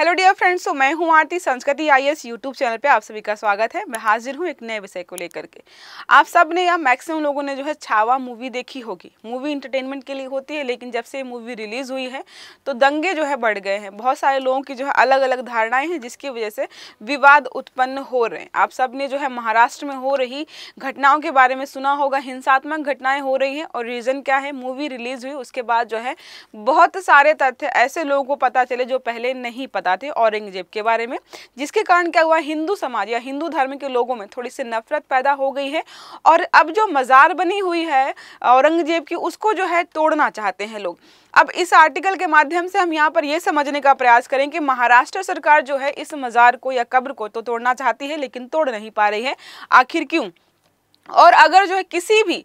Hello dear friends, तो मैं हूं आरती। संस्कृति आईएएस यूट्यूब चैनल पे आप सभी का स्वागत है। मैं हाजिर हूं एक नए विषय को लेकर के। आप सब ने या मैक्सिमम लोगों ने जो है छावा मूवी देखी होगी। मूवी इंटरटेनमेंट के लिए होती है, लेकिन जब से ये मूवी रिलीज हुई है तो दंगे जो है बढ़ गए हैं। बहुत सारे लोगों की जो है अलग अलग धारणाएं हैं, जिसकी वजह से विवाद उत्पन्न हो रहे हैं। आप सब ने जो है महाराष्ट्र में हो रही घटनाओं के बारे में सुना होगा। हिंसात्मक घटनाएं हो रही हैं और रीजन क्या है? मूवी रिलीज हुई उसके बाद जो है बहुत सारे तथ्य ऐसे लोगों को पता चले जो पहले नहीं पता थे औरंगजेब के बारे में, जिसके कारण क्या हुआ, हिंदू समाज या हिंदू धर्म के लोगों में थोड़ी सी नफरत पैदा हो गई है। और अब जो मजार बनी हुई है औरंगजेब की, उसको जो है तोड़ना चाहते हैं लोग। अब इस आर्टिकल के माध्यम से हम यहाँ पर यह समझने का प्रयास करें कि महाराष्ट्र सरकार जो है इस मजार को या कब्र को तो तोड़ना चाहती है, लेकिन तोड़ नहीं पा रही है। आखिर क्यों? और अगर जो है किसी भी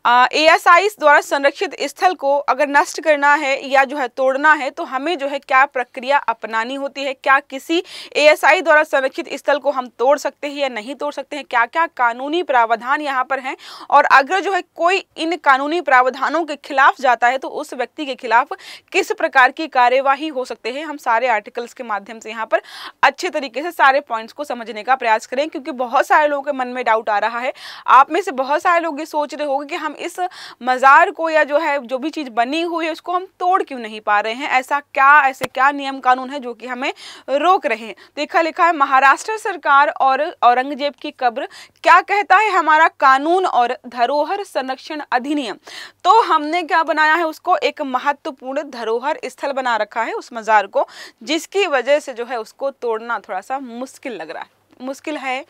एएसआई द्वारा संरक्षित स्थल को अगर नष्ट करना है या जो है तोड़ना है, तो हमें जो है क्या प्रक्रिया अपनानी होती है? क्या किसी एएसआई द्वारा संरक्षित स्थल को हम तोड़ सकते हैं या नहीं तोड़ सकते हैं? क्या क्या कानूनी प्रावधान यहाँ पर हैं? और अगर जो है कोई इन कानूनी प्रावधानों के खिलाफ जाता है तो उस व्यक्ति के खिलाफ किस प्रकार की कार्यवाही हो सकते हैं? हम सारे आर्टिकल्स के माध्यम से यहाँ पर अच्छे तरीके से सारे पॉइंट्स को समझने का प्रयास करें, क्योंकि बहुत सारे लोगों के मन में डाउट आ रहा है। आप में से बहुत सारे लोग ये सोच रहे होंगे कि हम इस मजार को या जो है जो भी चीज बनी हुई है उसको हम तोड़ क्यों नहीं पा रहे हैं? ऐसे क्या नियम कानून है जो कि हमें रोक रहे हैं? देखा लिखा है महाराष्ट्र सरकार और औरंगजेब की कब्र, क्या कहता है हमारा कानून और धरोहर संरक्षण अधिनियम। तो हमने क्या बनाया है, उसको एक महत्वपूर्ण धरोहर स्थल बना रखा है उस मजार को, जिसकी वजह से जो है उसको तोड़ना थोड़ा सा मुश्किल लग रहा है, मुश्किल है।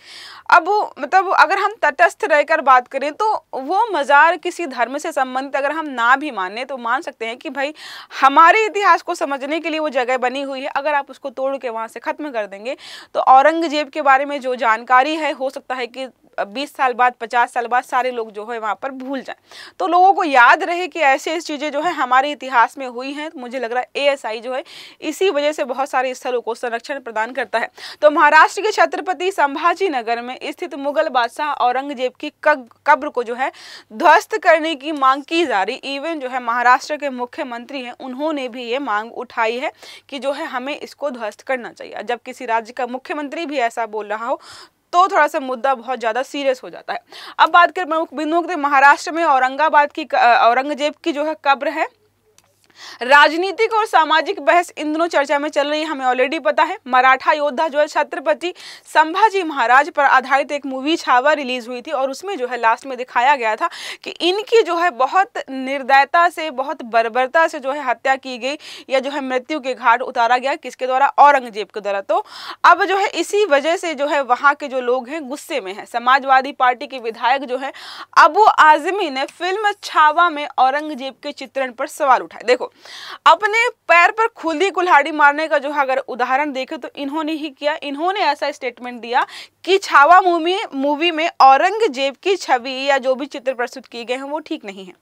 अब मतलब अगर हम तटस्थ रहकर बात करें तो वो मजार किसी धर्म से संबंधित अगर हम ना भी माने तो मान सकते हैं कि भाई हमारे इतिहास को समझने के लिए वो जगह बनी हुई है। अगर आप उसको तोड़ के वहां से खत्म कर देंगे तो औरंगजेब के बारे में जो जानकारी है, हो सकता है कि 20 साल बाद 50 साल बाद सारे लोग जो है वहां पर भूल जाएं। तो लोगों को याद रहे कि ऐसे चीजें जो है हमारे इतिहास में हुई हैं। तो मुझे लग रहा है एएसआई जो है इसी वजह से बहुत सारे स्थलों को संरक्षण प्रदान करता है। तो महाराष्ट्र के छत्रपति संभाजी नगर में स्थित मुगल बादशाह औरंगजेब की कब्र को जो है ध्वस्त करने की मांग की जा रही। इवन जो है महाराष्ट्र के मुख्यमंत्री हैं, उन्होंने भी ये मांग उठाई है कि जो है हमें इसको ध्वस्त करना चाहिए। जब किसी राज्य का मुख्यमंत्री भी ऐसा बोल रहा हो तो थोड़ा सा मुद्दा बहुत ज्यादा सीरियस हो जाता है। अब बात करें प्रमुख बिंदुओं की, महाराष्ट्र में औरंगाबाद की औरंगजेब की जो है कब्र है। राजनीतिक और सामाजिक बहस इन दोनों चर्चा में चल रही है, हमें ऑलरेडी पता है। मराठा योद्धा जो है छत्रपति संभाजी महाराज पर आधारित एक मूवी छावा रिलीज हुई थी और उसमें जो है लास्ट में दिखाया गया था कि इनकी जो है बहुत निर्दयता से, बहुत बर्बरता से जो है हत्या की गई या जो है मृत्यु के घाट उतारा गया। किसके द्वारा? औरंगजेब के द्वारा। तो अब जो है इसी वजह से जो है वहां के जो लोग हैं गुस्से में है। समाजवादी पार्टी के विधायक जो है अबू आजमी ने फिल्म छावा में औरंगजेब के चित्रण पर सवाल उठाए। देखो, अपने पैर पर खुली कुल्हाड़ी मारने का जो है अगर उदाहरण देखें तो इन्होंने ही किया। इन्होंने ऐसा स्टेटमेंट दिया कि छावा मूवी में औरंगजेब की छवि या जो भी चित्र प्रस्तुत किए गए हैं वो ठीक नहीं है।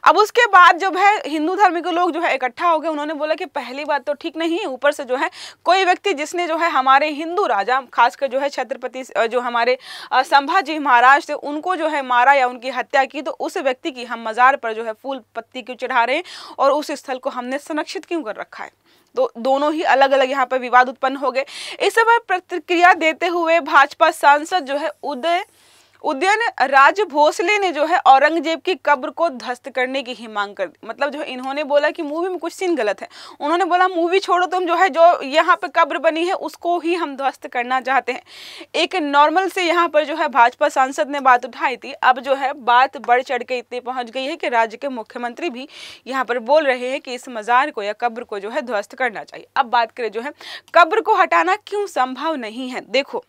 अब उसके बाद जब है हिंदू धर्म के लोग जो है इकट्ठा हो गए, उन्होंने बोला कि पहली बात तो ठीक नहीं है, ऊपर से जो है कोई व्यक्ति जिसने जो है हमारे हिंदू राजा, खासकर जो है छत्रपति जो हमारे संभाजी महाराज थे, उनको जो है मारा या उनकी हत्या की, तो उस व्यक्ति की हम मजार पर जो है फूल पत्ती क्यों चढ़ा रहे हैं और उस स्थल को हमने संरक्षित क्यों कर रखा है? तो दोनों ही अलग अलग यहाँ पर विवाद उत्पन्न हो गए। इस समय प्रतिक्रिया देते हुए भाजपा सांसद जो है उदयन राज भोसले ने जो है औरंगजेब की कब्र को ध्वस्त करने की ही मांग कर दी। मतलब जो है इन्होंने बोला कि मूवी में कुछ सीन गलत है। उन्होंने बोला मूवी छोड़ो, तुम जो है जो यहाँ पे कब्र बनी है उसको ही हम ध्वस्त करना चाहते हैं। एक नॉर्मल से यहाँ पर जो है भाजपा सांसद ने बात उठाई थी। अब जो है बात बढ़ चढ़ के इतनी पहुंच गई है कि राज्य के मुख्यमंत्री भी यहाँ पर बोल रहे हैं कि इस मजार को या कब्र को जो है ध्वस्त करना चाहिए। अब बात करें जो है कब्र को हटाना क्यों संभव नहीं है। देखो,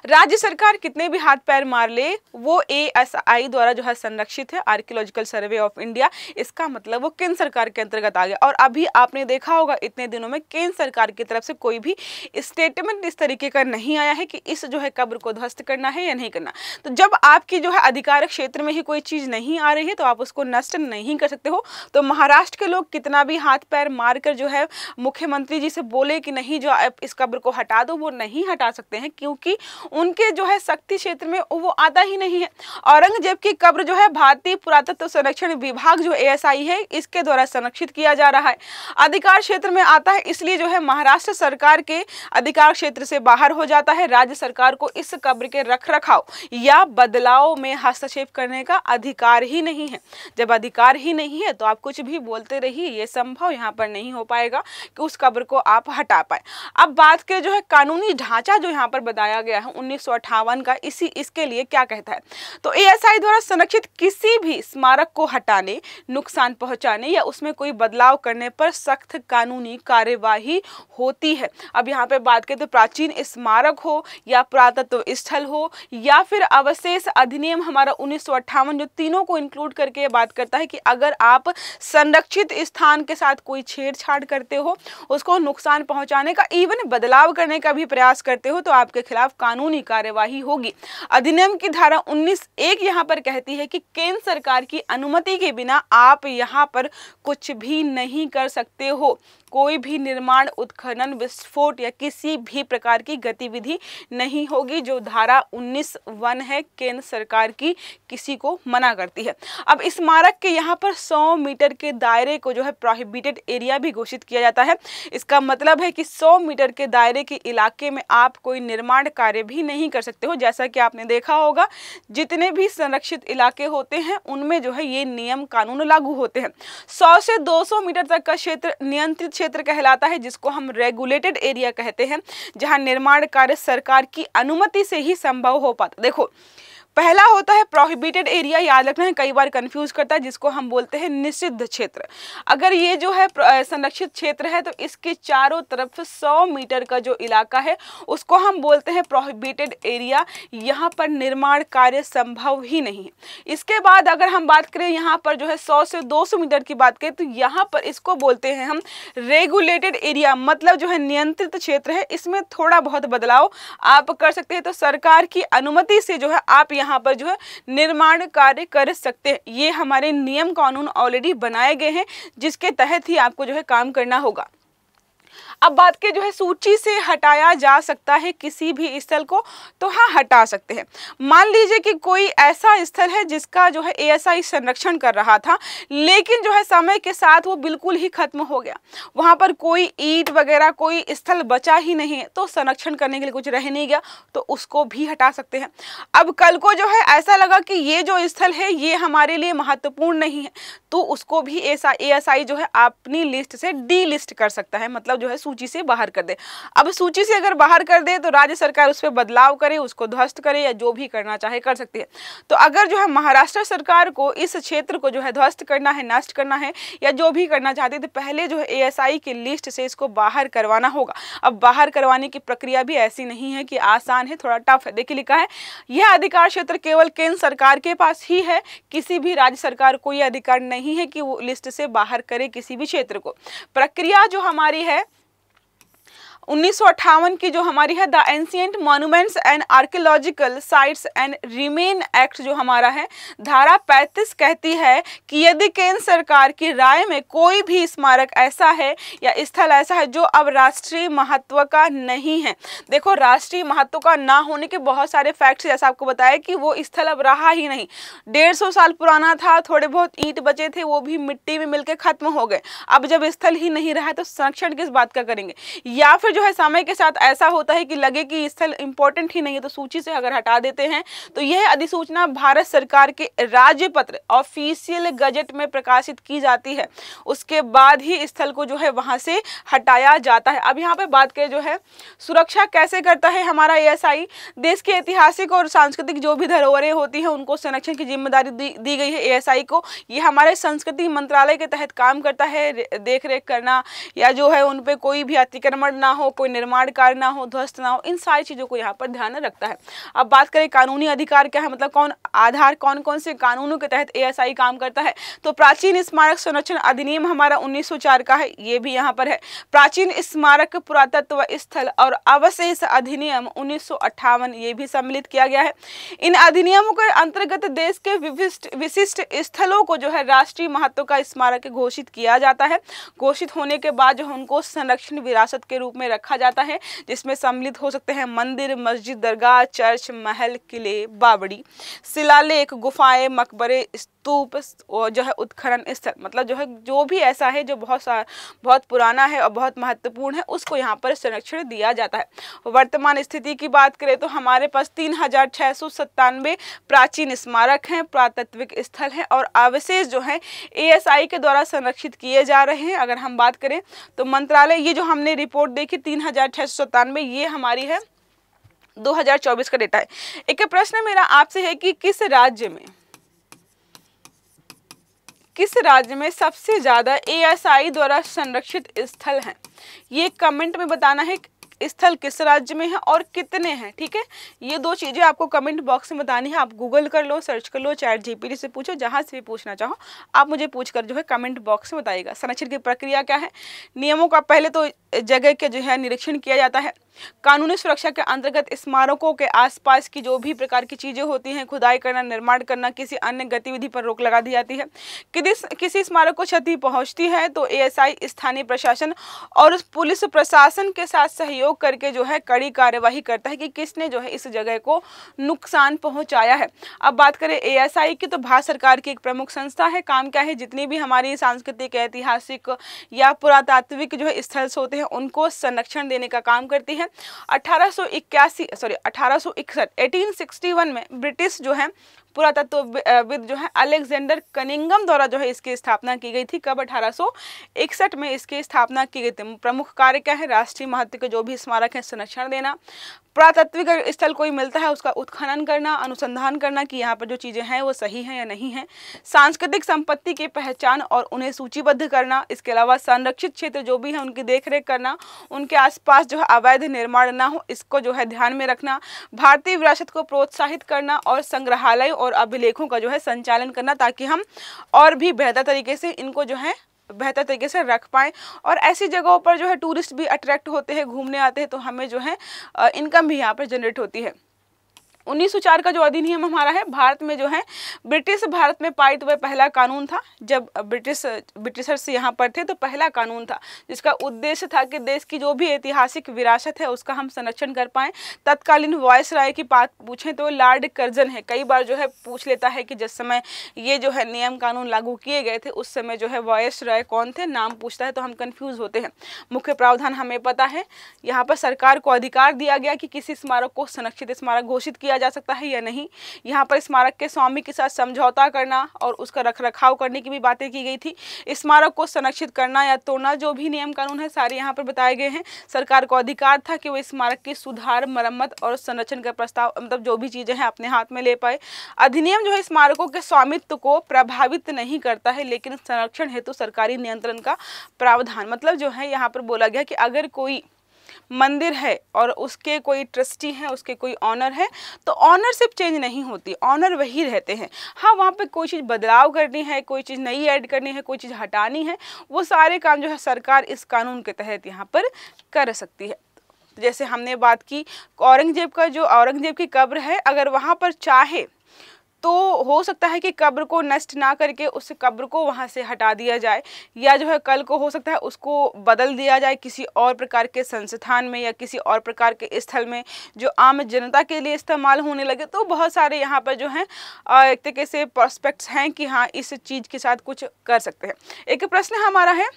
राज्य सरकार कितने भी हाथ पैर मार ले, वो एएसआई द्वारा जो है संरक्षित है, आर्कियोलॉजिकल सर्वे ऑफ इंडिया। इसका मतलब वो केंद्र सरकार के अंतर्गत आ गया। और अभी आपने देखा होगा इतने दिनों में केंद्र सरकार की तरफ से कोई भी स्टेटमेंट इस तरीके का नहीं आया है कि इस जो है कब्र को ध्वस्त करना है या नहीं करना। तो जब आपकी जो है अधिकार क्षेत्र में ही कोई चीज नहीं आ रही है तो आप उसको नष्ट नहीं कर सकते हो। तो महाराष्ट्र के लोग कितना भी हाथ पैर मारकर जो है मुख्यमंत्री जी से बोले कि नहीं जो इस कब्र को हटा दो, वो नहीं हटा सकते हैं, क्योंकि क्योंकि उनके जो है शक्ति क्षेत्र में वो आता ही नहीं है। औरंगजेब की कब्र जो है भारतीय पुरातत्व संरक्षण विभाग जो ASI है इसके द्वारा संरक्षित किया जा रहा है। अधिकार क्षेत्र में आता है, इसलिए जो है महाराष्ट्र सरकार के अधिकार क्षेत्र से बाहर हो जाता है। राज्य सरकार को इस कब्र के रखरखाव या बदलाव में हस्तक्षेप करने का अधिकार ही नहीं है। जब अधिकार ही नहीं है तो आप कुछ भी बोलते रहिए, ये संभव यहाँ पर नहीं हो पाएगा कि उस कब्र को आप हटा पाए। अब बात के जो है कानूनी ढांचा जो यहाँ पर बताया गया है 1958 का, इसके लिए क्या कहता है, तो ASI द्वारा संरक्षित किसी भी स्मारक को हटाने, नुकसान पहुंचाने या उसमें कोई बदलाव करने पर सख्त कानूनी कार्यवाही होती है। अब यहाँ पे बात करें तो प्राचीन स्मारक हो या पुरातत्व स्थल हो या फिर अवशेष अधिनियम हमारा 1958 जो तीनों को इंक्लूड करके बात करता है कि अगर आप संरक्षित स्थान के साथ कोई छेड़छाड़ करते हो, उसको नुकसान पहुंचाने का, इवन बदलाव करने का भी प्रयास करते हो, तो आपके खिलाफ कानूनी कार्यवाही होगी। अधिनियम की धारा 19(1) यहाँ पर कहती है कि केंद्र सरकार की अनुमति के बिना आप यहाँ पर कुछ भी नहीं कर सकते हो। कोई भी निर्माण, उत्खनन, विस्फोट या किसी भी प्रकार की गतिविधि नहीं होगी, जो धारा 19(1) है केंद्र सरकार की, किसी को मना करती है। अब स्मारक के यहाँ पर 100 मीटर के दायरे को जो है प्रोहिबिटेड एरिया भी घोषित किया जाता है। इसका मतलब है कि 100 मीटर के दायरे के इलाके में आप कोई निर्माण कार्य भी नहीं कर सकते हो। जैसा कि आपने देखा होगा जितने भी संरक्षित इलाके होते हैं उनमें जो है ये नियम कानून लागू होते हैं। 100 से 200 मीटर तक का क्षेत्र नियंत्रित क्षेत्र कहलाता है, जिसको हम रेगुलेटेड एरिया कहते हैं, जहां निर्माण कार्य सरकार की अनुमति से ही संभव हो पाता। देखो, पहला होता है प्रोहिबिटेड एरिया, याद रखना है, कई बार कंफ्यूज करता है, जिसको हम बोलते हैं निषिद्ध क्षेत्र। अगर ये जो है संरक्षित क्षेत्र है तो इसके चारों तरफ 100 मीटर का जो इलाका है उसको हम बोलते हैं प्रोहिबिटेड एरिया। यहाँ पर निर्माण कार्य संभव ही नहीं है। इसके बाद अगर हम बात करें यहाँ पर जो है 100 से 200 मीटर की बात करें तो यहाँ पर इसको बोलते हैं हम रेगुलेटेड एरिया, मतलब जो है नियंत्रित क्षेत्र है। इसमें थोड़ा बहुत बदलाव आप कर सकते हैं, तो सरकार की अनुमति से जो है आप यहाँ पर जो है निर्माण कार्य कर सकते हैं। ये हमारे नियम कानून ऑलरेडी बनाए गए हैं, जिसके तहत ही आपको जो है काम करना होगा। अब बात के जो है सूची से हटाया जा सकता है किसी भी स्थल को, तो हाँ हटा सकते हैं। मान लीजिए कि कोई ऐसा स्थल है जिसका जो है ASI संरक्षण कर रहा था, लेकिन जो है समय के साथ वो बिल्कुल ही खत्म हो गया, वहां पर कोई ईंट वगैरह कोई स्थल बचा ही नहीं है, तो संरक्षण करने के लिए कुछ रह नहीं गया, तो उसको भी हटा सकते हैं। अब कल को जो है ऐसा लगा कि ये जो स्थल है ये हमारे लिए महत्वपूर्ण नहीं है, तो उसको भी ASI जो है अपनी लिस्ट से डीलिस्ट कर सकता है, मतलब जो है सूची से बाहर कर दे। अब सूची से अगर बाहर कर दे तो राज्य सरकार उस पर बदलाव करे, उसको ध्वस्त करे या जो भी करना चाहे कर सकती है। तो अगर जो है महाराष्ट्र सरकार को इस क्षेत्र को जो है ध्वस्त करना है, नष्ट करना है या जो भी करना चाहते तो पहले जो है ASI की लिस्ट से इसको बाहर करवाना होगा। अब बाहर करवाने की प्रक्रिया भी ऐसी नहीं है कि आसान है, थोड़ा टफ है। देखिए लिखा है यह अधिकार क्षेत्र केवल केंद्र सरकार के पास ही है, किसी भी राज्य सरकार को यह अधिकार नहीं है कि वो लिस्ट से बाहर करे किसी भी क्षेत्र को। प्रक्रिया जो हमारी है 1958 की जो हमारी है the ancient monuments and archaeological sites and remain act जो हमारा है, धारा 35 कहती है कि यदि केंद्र सरकार की राय में कोई भी स्मारक ऐसा है या स्थल ऐसा है जो अब राष्ट्रीय महत्व का नहीं है। देखो, राष्ट्रीय महत्व का ना होने के बहुत सारे फैक्ट्स, जैसा आपको बताया कि वो स्थल अब रहा ही नहीं, 150 साल पुराना था, थोड़े बहुत ईंट बचे थे वो भी मिट्टी में मिलकर खत्म हो गए। अब जब स्थल ही नहीं रहा तो संरक्षण किस बात का करेंगे? या फिर जो है समय के साथ ऐसा होता है कि लगे कि स्थल इंपॉर्टेंट ही नहीं है तो सूची से अगर हटा देते हैं तो यह अधिसूचना भारत सरकार के राज्यपत्र ऑफिशियल गजट में प्रकाशित की जाती है, उसके बाद ही स्थल को जो है वहां से हटाया जाता है। अब यहाँ पे बात करें जो है सुरक्षा कैसे करता है हमारा ASI, देश के ऐतिहासिक और सांस्कृतिक जो भी धरोहरें होती हैं उनको संरक्षण की जिम्मेदारी दी गई है ASI को। ये हमारे संस्कृति मंत्रालय के तहत काम करता है, देख रेख करना या जो है उन पे कोई भी अतिक्रमण ना हो, कोई निर्माण कार्य ना हो, ध्वस्त ना हो, इन सारी चीजों को यहाँ पर ध्यान रखता है। अब बात करें कानूनी अधिकार क्या है, मतलब कौन कौन से कानूनों के तहत ASI काम करता है, तो प्राचीन स्मारक संरक्षण अधिनियम हमारा 1904 का है, ये भी यहाँ पर है। प्राचीन स्मारक पुरातत्व स्थल और अवशेष अधिनियम 1958 ये भी सम्मिलित किया गया है। इन अधिनियमों के अंतर्गत देश के विशिष्ट स्थलों को जो है राष्ट्रीय महत्व का स्मारक घोषित किया जाता है। घोषित होने के बाद जो उनको संरक्षण विरासत के रूप में रखा जाता है, जिसमें सम्मिलित हो सकते हैं मंदिर, मस्जिद, दरगाह, चर्च, महल, किले, बावड़ी, शिलालेख, गुफाएं, मकबरे, स्तूप और जो है उत्खनन स्थल, मतलब जो है जो भी ऐसा है जो बहुत पुराना है और बहुत महत्वपूर्ण है, उसको यहाँ पर संरक्षण दिया जाता है। वर्तमान स्थिति की बात करें तो हमारे पास 3697 प्राचीन स्मारक हैं, पुरातात्विक स्थल हैं और अवशेष जो है ASI के द्वारा संरक्षित किए जा रहे हैं। अगर हम बात करें तो मंत्रालय, ये जो हमने रिपोर्ट देखी 3697, ये हमारी है 2024 का डेटा है। एक प्रश्न मेरा आपसे है कि किस राज्य में सबसे ज्यादा ASI द्वारा संरक्षित स्थल हैं? ये कमेंट में बताना है, स्थल किस राज्य में है और कितने हैं। ठीक है, ये 2 चीजें आपको कमेंट बॉक्स में बतानी है। आप गूगल कर लो, सर्च कर लो, चैट GPT से पूछो, जहां से भी पूछना चाहो आप मुझे पूछकर जो है कमेंट बॉक्स में बताइएगा। संरक्षण की प्रक्रिया क्या है? नियमों का पहले तो जगह के जो है निरीक्षण किया जाता है। कानूनी सुरक्षा के अंतर्गत स्मारकों के आसपास की जो भी प्रकार की चीजें होती हैं, खुदाई करना, निर्माण करना, किसी अन्य गतिविधि पर रोक लगा दी जाती है। किसी स्मारक को क्षति पहुंचती है तो ASI स्थानीय प्रशासन और पुलिस प्रशासन के साथ सहयोग करके जो है कड़ी कार्यवाही करता है कि किसने जो है इस जगह को नुकसान पहुंचाया है। अब बात करें ASI की, तो भारत सरकार की एक प्रमुख संस्था है। काम क्या है? जितनी भी हमारी सांस्कृतिक, ऐतिहासिक या पुरातात्विक जो है स्थल होते हैं उनको संरक्षण देने का काम करती है। 1861 में ब्रिटिश जो है पुरातत्वविद जो है अलेक्जेंडर कनिंगम द्वारा जो है इसकी स्थापना की गई थी। कब? 1861 में इसकी स्थापना की गई थी। प्रमुख कार्य क्या है? राष्ट्रीय महत्व के जो भी स्मारक है संरक्षण देना, पुरातात्विक स्थल कोई मिलता है उसका उत्खनन करना, अनुसंधान करना कि यहाँ पर जो चीजें हैं वो सही हैं या नहीं है, सांस्कृतिक संपत्ति की पहचान और उन्हें सूचीबद्ध करना, इसके अलावा संरक्षित क्षेत्र जो भी है उनकी देखरेख करना, उनके आसपास जो है अवैध निर्माण ना हो इसको जो है ध्यान में रखना, भारतीय विरासत को प्रोत्साहित करना और संग्रहालय और अभिलेखों का जो है संचालन करना, ताकि हम और भी बेहतर तरीके से इनको जो है बेहतर तरीके से रख पाएं। और ऐसी जगहों पर जो है टूरिस्ट भी अट्रैक्ट होते हैं, घूमने आते हैं, तो हमें जो है इनकम भी यहाँ पर जनरेट होती है। 1904 का जो अधिनियम हमारा है, भारत में जो है ब्रिटिश भारत में पारित हुआ पहला कानून था। जब ब्रिटिशर्स यहाँ पर थे तो पहला कानून था जिसका उद्देश्य था कि देश की जो भी ऐतिहासिक विरासत है उसका हम संरक्षण कर पाएं। तत्कालीन वायसराय की बात पूछें तो लॉर्ड कर्जन है, कई बार जो है पूछ लेता है कि जिस समय ये जो है नियम कानून लागू किए गए थे उस समय जो है वायसराय कौन थे, नाम पूछता है तो हम कंफ्यूज होते हैं। मुख्य प्रावधान हमें पता है, यहाँ पर सरकार को अधिकार दिया गया कि किसी स्मारक को संरक्षित स्मारक घोषित किया जा सकता है या नहीं। यहाँ पर स्मारक के स्वामी के साथ समझौता करना और उसका रखरखाव करने की भी बातें की गई थी। स्मारक को संरक्षित करना या तोड़ना जो भी नियम कानून है सारे यहाँ पर बताए गए हैं। सरकार को अधिकार था कि वो स्मारक की सुधार, मरम्मत और संरक्षण का प्रस्ताव, मतलब जो भी चीजें हैं अपने हाथ में ले पाए। अधिनियम जो है स्मारकों के स्वामित्व को प्रभावित नहीं करता है, लेकिन संरक्षण हेतु सरकारी नियंत्रण का प्रावधान, मतलब जो है यहाँ पर बोला गया कि अगर कोई मंदिर है और उसके कोई ट्रस्टी है, उसके कोई ऑनर है, तो ऑनरशिप चेंज नहीं होती, ऑनर वही रहते हैं। हाँ, वहाँ पे कोई चीज़ बदलाव करनी है, कोई चीज़ नई ऐड करनी है, कोई चीज़ हटानी है, वो सारे काम जो है सरकार इस कानून के तहत यहाँ पर कर सकती है। जैसे हमने बात की औरंगजेब का, जो औरंगजेब की कब्र है, अगर वहाँ पर चाहे तो हो सकता है कि कब्र को नष्ट ना करके उस कब्र को वहाँ से हटा दिया जाए, या जो है कल को हो सकता है उसको बदल दिया जाए किसी और प्रकार के संस्थान में या किसी और प्रकार के स्थल में जो आम जनता के लिए इस्तेमाल होने लगे। तो बहुत सारे यहाँ पर जो हैं एक तरीके से प्रोस्पेक्ट्स हैं कि हाँ इस चीज़ के साथ कुछ कर सकते हैं। एक प्रश्न हमारा है,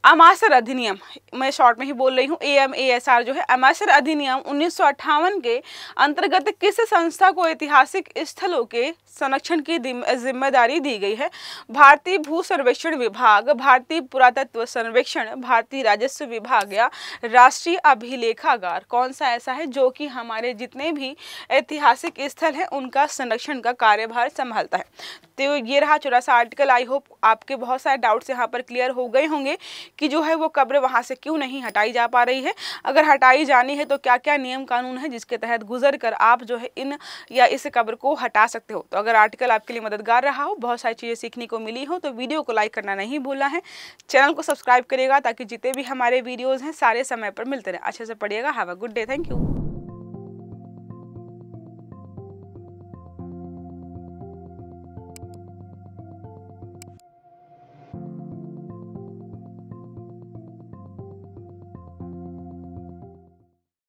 अमासर अधिनियम, मैं शॉर्ट में ही बोल रही हूँ, AMASR जो है, अमासर अधिनियम 1958 के अंतर्गत किस संस्था को ऐतिहासिक स्थलों के संरक्षण की जिम्मेदारी दी गई है? भारतीय भू सर्वेक्षण विभाग, भारतीय पुरातत्व सर्वेक्षण, भारतीय राजस्व विभाग या राष्ट्रीय अभिलेखागार? कौन सा ऐसा है जो कि हमारे जितने भी ऐतिहासिक स्थल हैं उनका संरक्षण का कार्यभार संभालता है? तो ये रहा 84 आर्टिकल। आई होप आपके बहुत सारे डाउट्स यहाँ पर क्लियर हो गए होंगे कि जो है वो कब्र वहाँ से क्यों नहीं हटाई जा पा रही है, अगर हटाई जानी है तो क्या क्या नियम कानून है जिसके तहत गुजर कर आप जो है इन या इस कब्र को हटा सकते हो। तो अगर आर्टिकल आपके लिए मददगार रहा हो, बहुत सारी चीज़ें सीखने को मिली हो, तो वीडियो को लाइक करना नहीं भूलना है, चैनल को सब्सक्राइब करिएगा ताकि जितने भी हमारे वीडियोज़ हैं सारे समय पर मिलते रहें। अच्छे से पढ़िएगा। Have a good day. Thank you.